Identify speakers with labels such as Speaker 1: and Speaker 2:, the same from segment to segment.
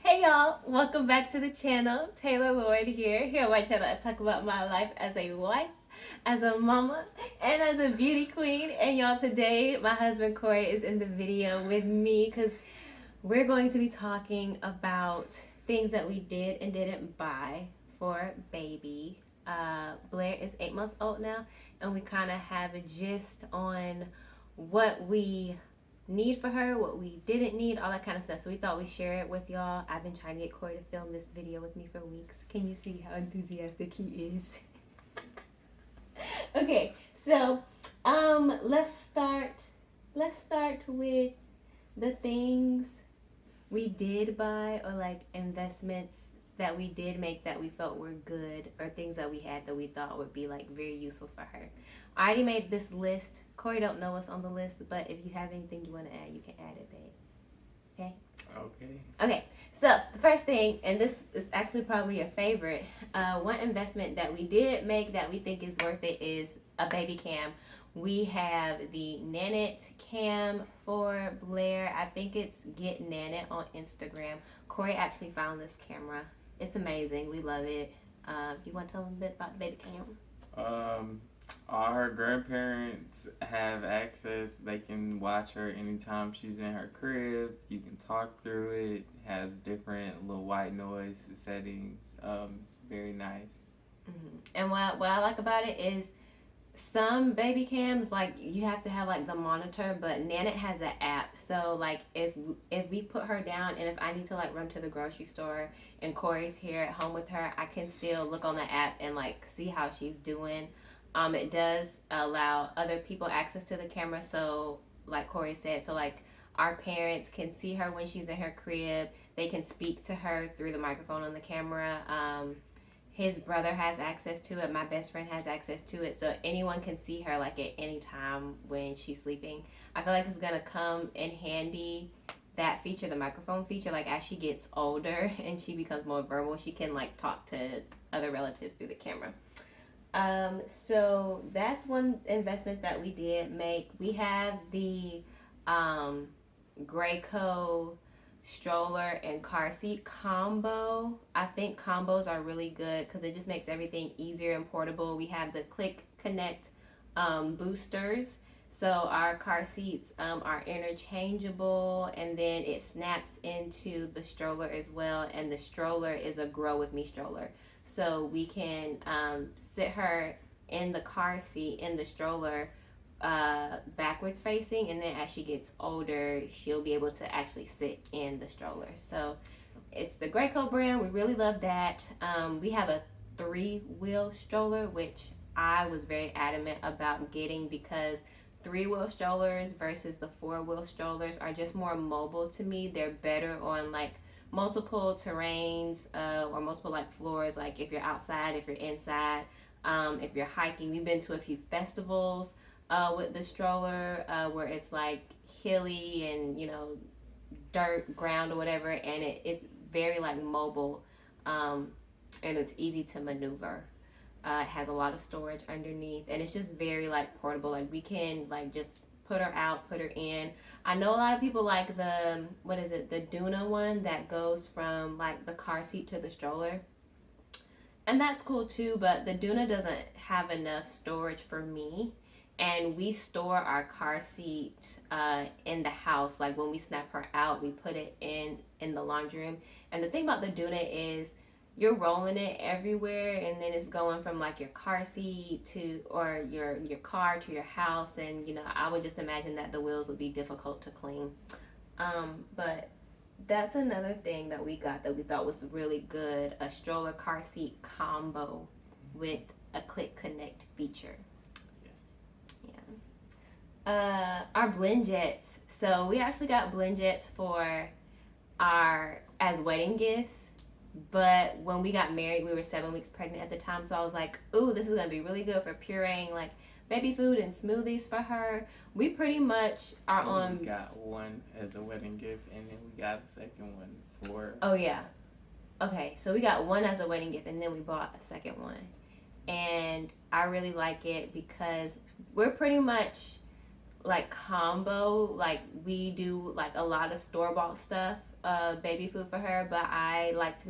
Speaker 1: Hey y'all, welcome back to the channel. Taylor Lloyd here on my channel. I talk about my life as a wife, as a mama, and as a beauty queen. And y'all, today my husband Corey is in the video with me because we're going to be talking about things that we did and didn't buy for baby. Blair is 8 months old now, and we kind of have a gist on what we need for her, what we didn't need, all that kind of stuff. So we thought we'd share it with y'all. I've been trying to get Corey to film this video with me for weeks. Can you see how enthusiastic he is? Okay, so let's start with the things we did buy, or like investments that we did make that we felt were good, or things that we had that we thought would be like very useful for her. I already made this list. Corey don't know what's on the list, but if you have anything you want to add, you can add it, babe. Okay? Okay, so the first thing, and this is actually probably your favorite, one investment that we did make that we think is worth it is a baby cam. We have the Nanit cam for Blair. I think it's Get Nanit on Instagram. Corey actually found this camera. It's amazing. We love it. You want to tell them a bit about the baby cam?
Speaker 2: All her grandparents have access. They can watch her anytime she's in her crib. You can talk through it. Has different little white noise settings. It's very nice.
Speaker 1: Mm-hmm. And what I like about it is some baby cams, like, you have to have like the monitor, but Nanit has an app. So like if we put her down, and if I need to like run to the grocery store and Corey's here at home with her, I can still look on the app and like see how she's doing. It does allow other people access to the camera, so like Corey said, so like our parents can see her when she's in her crib. They can speak to her through the microphone on the camera. His brother has access to it. My best friend has access to it, so anyone can see her like at any time when she's sleeping. I feel like it's gonna come in handy, that feature, the microphone feature, like as she gets older and she becomes more verbal, she can like talk to other relatives through the camera. So that's one investment that we did make. We have the Graco stroller and car seat combo. I think combos are really good because it just makes everything easier and portable. We have the Click Connect boosters. So our car seats are interchangeable, and then it snaps into the stroller as well. And the stroller is a Grow With Me stroller. So we can sit her in the car seat in the stroller backwards facing, and then as she gets older, she'll be able to actually sit in the stroller. So it's the Graco brand. We really love that. We have a 3-wheel stroller, which I was very adamant about getting because 3-wheel strollers versus the 4-wheel strollers are just more mobile to me. They're better on like multiple terrains or multiple like floors, like if you're outside, if you're inside, if you're hiking. We've been to a few festivals with the stroller where it's like hilly and dirt ground or whatever, and it's very like mobile, and it's easy to maneuver. It has a lot of storage underneath, and it's just very like portable. Like we can like just put her out, put her in. I know a lot of people like the the Duna one that goes from like the car seat to the stroller, and that's cool too, but the Duna doesn't have enough storage for me. And we store our car seat in the house. Like when we snap her out, we put it in the laundry room. And the thing about the Duna is you're rolling it everywhere, and then it's going from like your car seat to, or your car to your house. And I would just imagine that the wheels would be difficult to clean. But that's another thing that we got that we thought was really good: a stroller car seat combo with a Click Connect feature. Our blend jets. So we actually got blend jets for as wedding gifts. But when we got married, we were 7 weeks pregnant at the time. So I was like, ooh, this is going to be really good for pureeing like baby food and smoothies for her. We pretty much are on.
Speaker 2: We got one as a wedding gift, and then we got a second one for.
Speaker 1: Oh, yeah. Okay, so we got one as a wedding gift, and then we bought a second one. And I really like it because we're pretty much like combo. Like we do like a lot of store-bought stuff, baby food for her, but I like to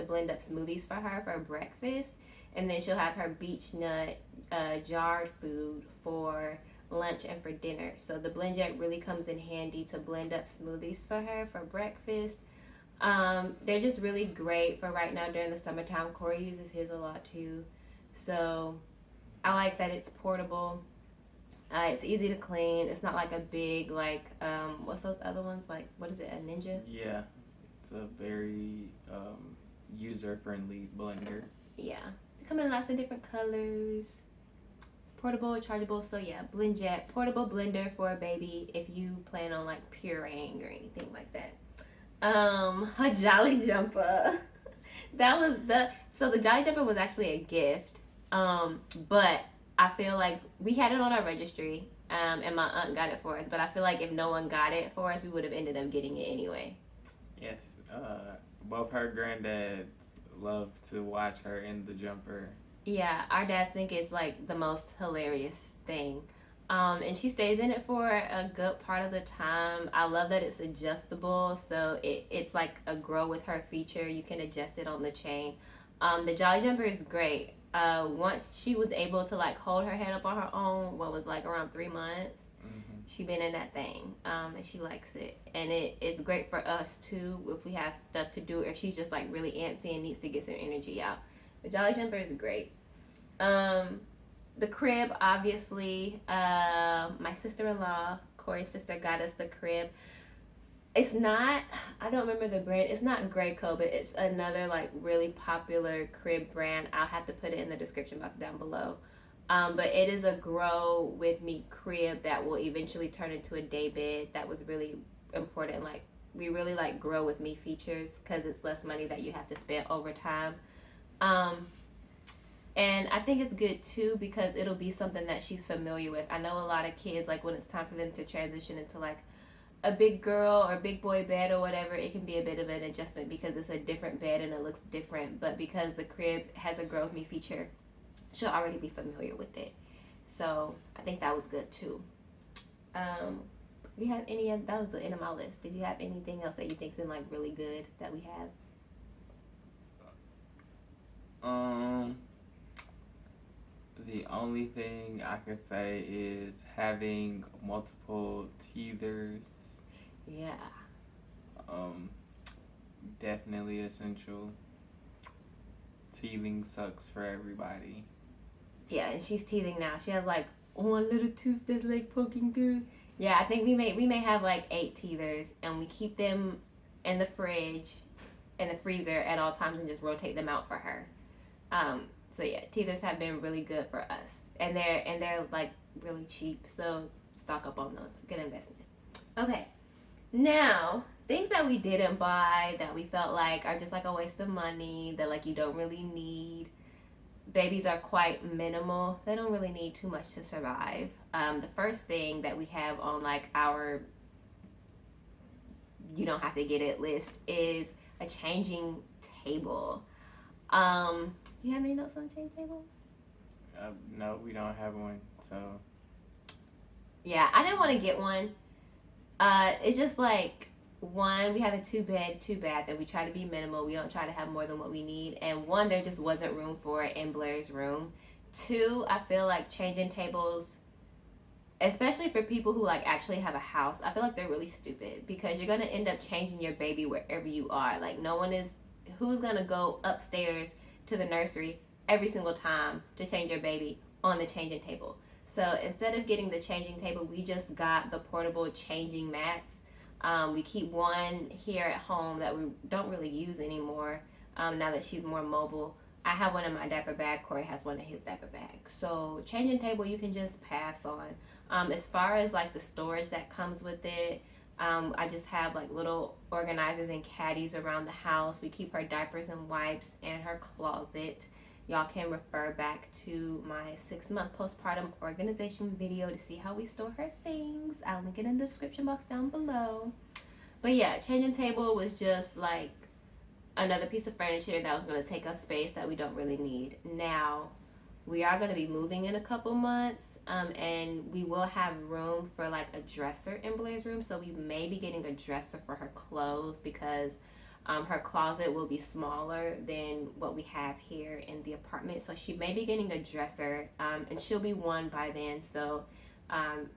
Speaker 1: blend up smoothies for her for breakfast. And then she'll have her beech nut jarred food for lunch and for dinner. So the blend jet really comes in handy to blend up smoothies for her for breakfast. They're just really great for right now during the summertime. Corey uses his a lot too. So I like that it's portable. It's easy to clean. It's not like a big what's those other ones, like what is it, a Ninja?
Speaker 2: Yeah, it's a very user friendly blender.
Speaker 1: Yeah, they come in lots of different colors. It's portable, chargeable. So yeah, blend jet, portable blender for a baby if you plan on like pureeing or anything like that. A Jolly Jumper. The Jolly Jumper was actually a gift. But I feel like we had it on our registry, and my aunt got it for us. But I feel like if no one got it for us, we would have ended up getting it anyway.
Speaker 2: Yes, both her granddads love to watch her in the jumper.
Speaker 1: Yeah, our dads think it's like the most hilarious thing. And she stays in it for a good part of the time. I love that it's adjustable, so it's like a grow with her feature. You can adjust it on the chain. The Jolly Jumper is great. Once she was able to like hold her head up on her own, what was like around 3 months, she been in that thing, and she likes it. And it's great for us too if we have stuff to do, or if she's just like really antsy and needs to get some energy out. The Jolly Jumper is great. The crib, obviously, my sister-in-law, Corey's sister, got us the crib. It's not, I don't remember the brand. It's not Graco, but it's another like really popular crib brand. I'll have to put it in the description box down below. But it is a grow with me crib that will eventually turn into a day bed. That was really important. Like, we really like grow with me features because it's less money that you have to spend over time. And I think it's good too because it'll be something that she's familiar with. I know a lot of kids, like when it's time for them to transition into like a big girl or big boy bed or whatever, it can be a bit of an adjustment because it's a different bed and it looks different. But because the crib has a grow with me feature, she'll already be familiar with it. So I think that was good too. Do you have any of, that was the end of my list. Did you have anything else that you think's been like really good that we have?
Speaker 2: The only thing I could say is having multiple teethers.
Speaker 1: Yeah.
Speaker 2: Definitely essential. Teething sucks for everybody.
Speaker 1: Yeah, and she's teething now. She has like one little tooth that's like poking through. Yeah, I think we may have like 8 teethers, and we keep them in the fridge, in the freezer at all times, and just rotate them out for her. So yeah, teethers have been really good for us, and they're like really cheap. So stock up on those. Good investment. Okay, now things that we didn't buy that we felt like are just like a waste of money that like you don't really need. Babies are quite minimal. They don't really need too much to survive. The first thing that we have on like our you don't have to get it list is a changing table. Do you have any notes on change table?
Speaker 2: No, we don't have one. So
Speaker 1: yeah, I didn't want to get one. It's just like, one, we have a 2-bed, 2-bath, and we try to be minimal. We don't try to have more than what we need. And 1, there just wasn't room for it in Blair's room. 2, I feel like changing tables, especially for people who like actually have a house, I feel like they're really stupid because you're gonna end up changing your baby wherever you are. Like, who's gonna go upstairs to the nursery every single time to change your baby on the changing table? So instead of getting the changing table, we just got the portable changing mats. We keep one here at home that we don't really use anymore now that she's more mobile. I have one in my diaper bag. Corey has one in his diaper bag. So changing table you can just pass on. As far as like the storage that comes with it, I just have like little organizers and caddies around the house. We keep her diapers and wipes and her closet. Y'all can refer back to my 6-month postpartum organization video to see how we store her things. I'll link it in the description box down below. But yeah, changing table was just like another piece of furniture that was going to take up space that we don't really need. Now, we are going to be moving in a couple months. And we will have room for like a dresser in Blair's room, so we may be getting a dresser for her clothes because her closet will be smaller than what we have here in the apartment. So she may be getting a dresser, and she'll be one by then. So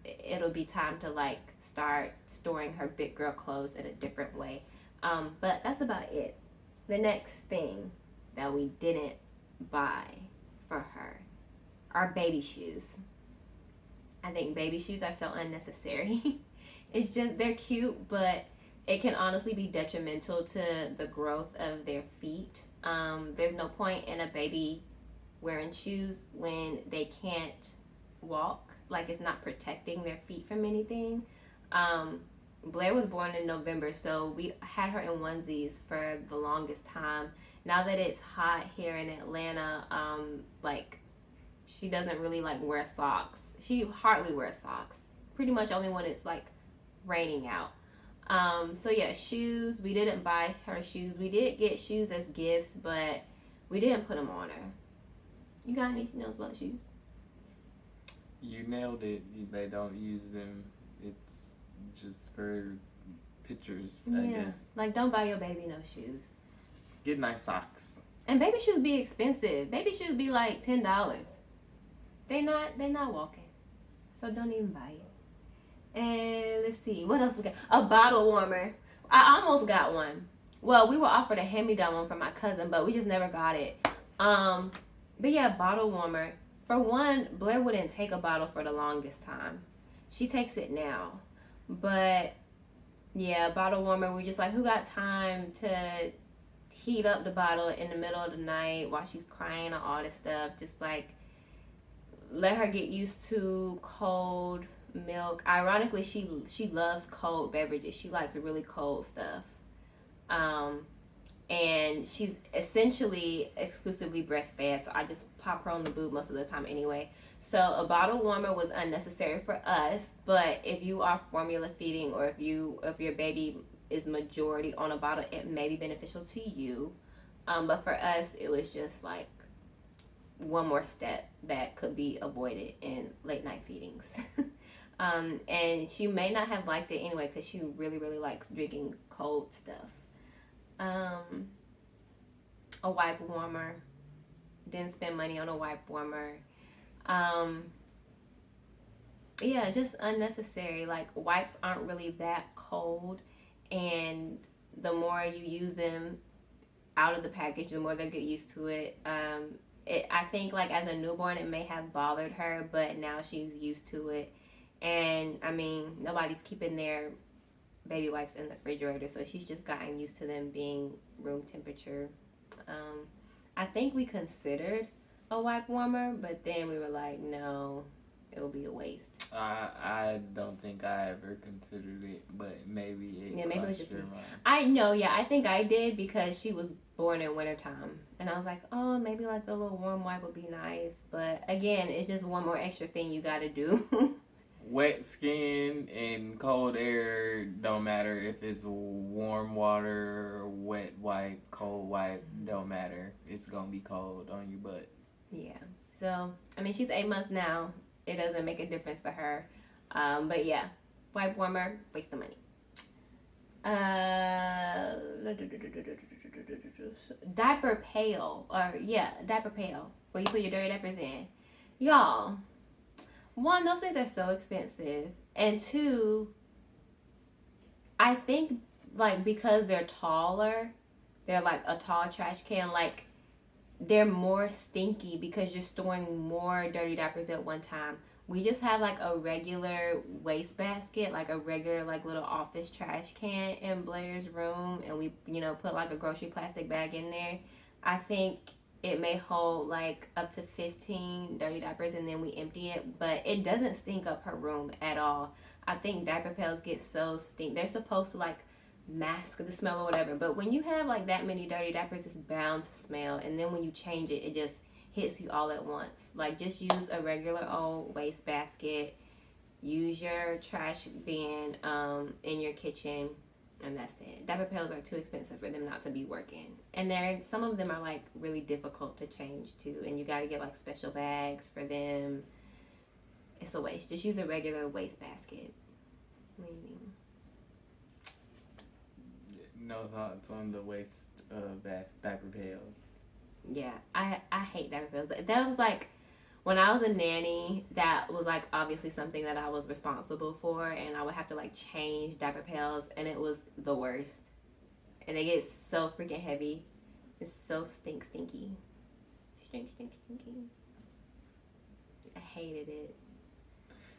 Speaker 1: it'll be time to like start storing her big girl clothes in a different way. But that's about it. The next thing that we didn't buy for her are baby shoes. I think baby shoes are so unnecessary. It's just, they're cute, but it can honestly be detrimental to the growth of their feet. There's no point in a baby wearing shoes when they can't walk. Like, it's not protecting their feet from anything. Blair was born in November, so we had her in onesies for the longest time. Now that it's hot here in Atlanta, like, she doesn't really like wear socks. She hardly wears socks. Pretty much only when it's like raining out. So yeah, shoes. We didn't buy her shoes. We did get shoes as gifts, but we didn't put them on her. You got anything else about shoes?
Speaker 2: You nailed it. They don't use them. It's just for pictures, I guess.
Speaker 1: Like, don't buy your baby no shoes.
Speaker 2: Get nice socks.
Speaker 1: And baby shoes be expensive. Baby shoes be like $10. They're not walking. So don't even buy it. And let's see, what else we got? A bottle warmer. I almost got one. Well, we were offered a hand-me-down one from my cousin, but we just never got it. But yeah, bottle warmer. For one, Blair wouldn't take a bottle for the longest time. She takes it now. But yeah, bottle warmer, we're just like, who got time to heat up the bottle in the middle of the night while she's crying and all this stuff? Just like, let her get used to cold milk. Ironically, she loves cold beverages. She likes really cold stuff. And she's essentially exclusively breastfed, so I just pop her on the boob most of the time anyway. So a bottle warmer was unnecessary for us, but if you are formula feeding or if your baby is majority on a bottle, it may be beneficial to you. But for us, it was just like one more step that could be avoided in late night feedings. And she may not have liked it anyway because she really, really likes drinking cold stuff. A wipe warmer. Didn't spend money on a wipe warmer. Yeah, just unnecessary. Like, wipes aren't really that cold, and the more you use them out of the package, the more they get used to it. I think like as a newborn it may have bothered her, but now she's used to it. And I mean, nobody's keeping their baby wipes in the refrigerator, so she's just gotten used to them being room temperature. I think we considered a wipe warmer, but then we were like, no, it will be a waste.
Speaker 2: I don't think I ever considered it, but maybe it was just your mind.
Speaker 1: I know, yeah, I think I did because she was born in wintertime. And I was like, oh, maybe like the little warm wipe would be nice. But again, it's just one more extra thing you gotta do.
Speaker 2: Wet skin and cold air don't matter if it's warm water or wet wipe, cold wipe, don't matter. It's gonna be cold on your butt. Yeah.
Speaker 1: So, I mean, she's 8 months now. It doesn't make a difference to her. But yeah, wipe warmer, waste of money. Diaper Pail. Diaper Pail. Where you put your dirty diapers in. Y'all, one, those things are so expensive. And two, I think, like, because they're taller, they're like a tall trash can, like, they're more stinky because you're storing more dirty diapers at one time. We just have like a regular waste basket, like a regular like little office trash can in Blair's room, and we put like a grocery plastic bag in there. I think it may hold like up to 15 dirty diapers, and then we empty it, but it doesn't stink up her room at all. I think diaper pails get so stink. They're supposed to like mask the smell or whatever, but when you have like that many dirty diapers, it's bound to smell, and then when you change it, it just hits you all at once. Like, just use a regular old waste basket, use your trash bin in your kitchen, and that's it. Diaper pails are too expensive for them not to be working, and some of them are like really difficult to change too, and you got to get like special bags for them. It's a waste. Just use a regular waste basket. Leaving.
Speaker 2: No thoughts on the waste of diaper pails.
Speaker 1: Yeah, I hate diaper pails. That was like when I was a nanny. That was like obviously something that I was responsible for, and I would have to like change diaper pails, and it was the worst. And they get so freaking heavy. It's so stinky. Stinky. I hated it.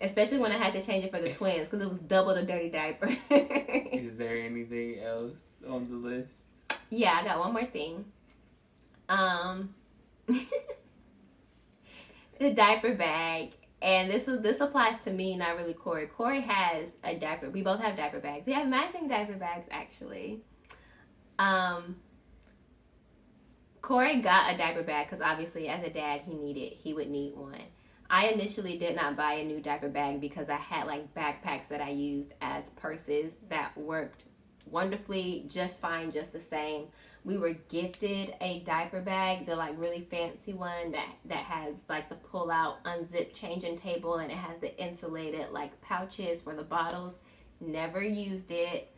Speaker 1: Especially when I had to change it for the twins because it was double the dirty diaper.
Speaker 2: Is there anything else on the list?
Speaker 1: Yeah, I got one more thing. The diaper bag. And this applies to me, not really Corey. Corey has a diaper. We both have diaper bags. We have matching diaper bags actually. Corey got a diaper bag because obviously as a dad he would need one. I initially did not buy a new diaper bag because I had like backpacks that I used as purses that worked wonderfully just fine, just the same. We were gifted a diaper bag, the like really fancy one that has like the pull out unzip changing table, and it has the insulated like pouches for the bottles. Never used it.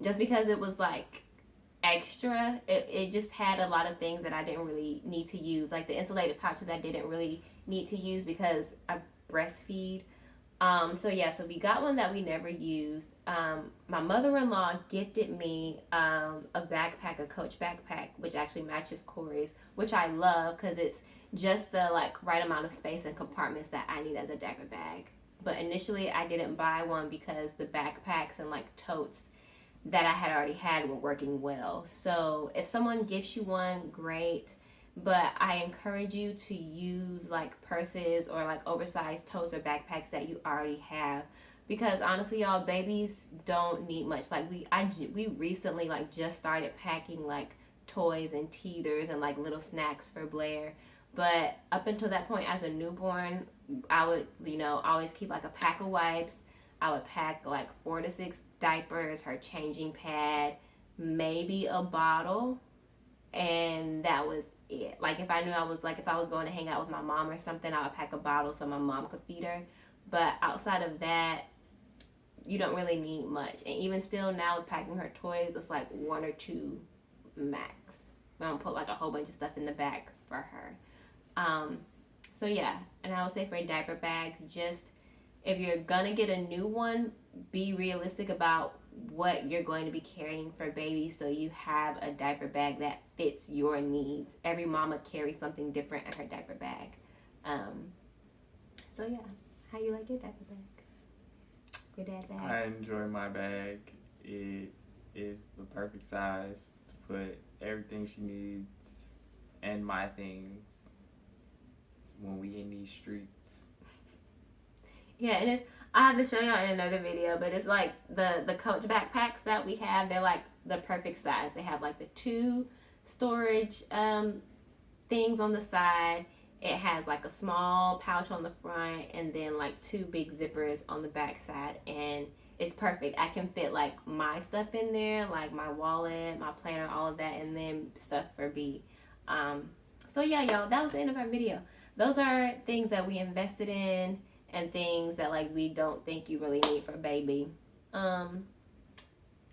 Speaker 1: Just because it was like extra, it just had a lot of things that I didn't really need to use, like the insulated pouches I didn't really need to use because I breastfeed. So we got one that we never used. My mother-in-law gifted me a backpack, a Coach backpack, which actually matches Corey's, which I love because it's just the like right amount of space and compartments that I need as a diaper bag. But initially I didn't buy one because the backpacks and like totes that I had already had were working well. So if someone gifts you one, great. But I encourage you to use like purses or like oversized totes or backpacks that you already have, because honestly, y'all, babies don't need much. Like we recently like just started packing like toys and teethers and like little snacks for Blair. But up until that point, as a newborn, I would always keep like a pack of wipes. I would pack like 4 to 6 diapers, her changing pad, maybe a bottle, and that was it. Like if I was going to hang out with my mom or something, I would pack a bottle so my mom could feed her. But outside of that, you don't really need much. And even still now with packing her toys, it's like 1 or 2 max. I'm gonna put like a whole bunch of stuff in the back for her. So yeah, and I would say for diaper bags, just if you're gonna get a new one, be realistic about what you're going to be carrying for baby, so you have a diaper bag that fits your needs. Every mama carries something different in her diaper bag. So yeah, how you like your diaper bag? Your dad bag?
Speaker 2: I enjoy my bag. It is the perfect size to put everything she needs and my things when we in these streets.
Speaker 1: Yeah, and I have to show y'all in another video, but it's like the Coach backpacks that we have, they're like the perfect size. They have like the 2 storage things on the side. It has like a small pouch on the front and then like 2 big zippers on the back side, and it's perfect. I can fit like my stuff in there, like my wallet, my planner, all of that, and then stuff for B. So yeah, y'all, that was the end of our video. Those are things that we invested in and things that like we don't think you really need for a baby. Got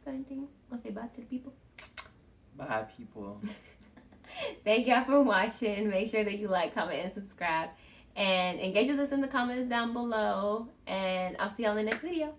Speaker 1: anything? Want to say bye to the people?
Speaker 2: Bye, people.
Speaker 1: Thank y'all for watching. Make sure that you like, comment, and subscribe. And engage with us in the comments down below. And I'll see y'all in the next video.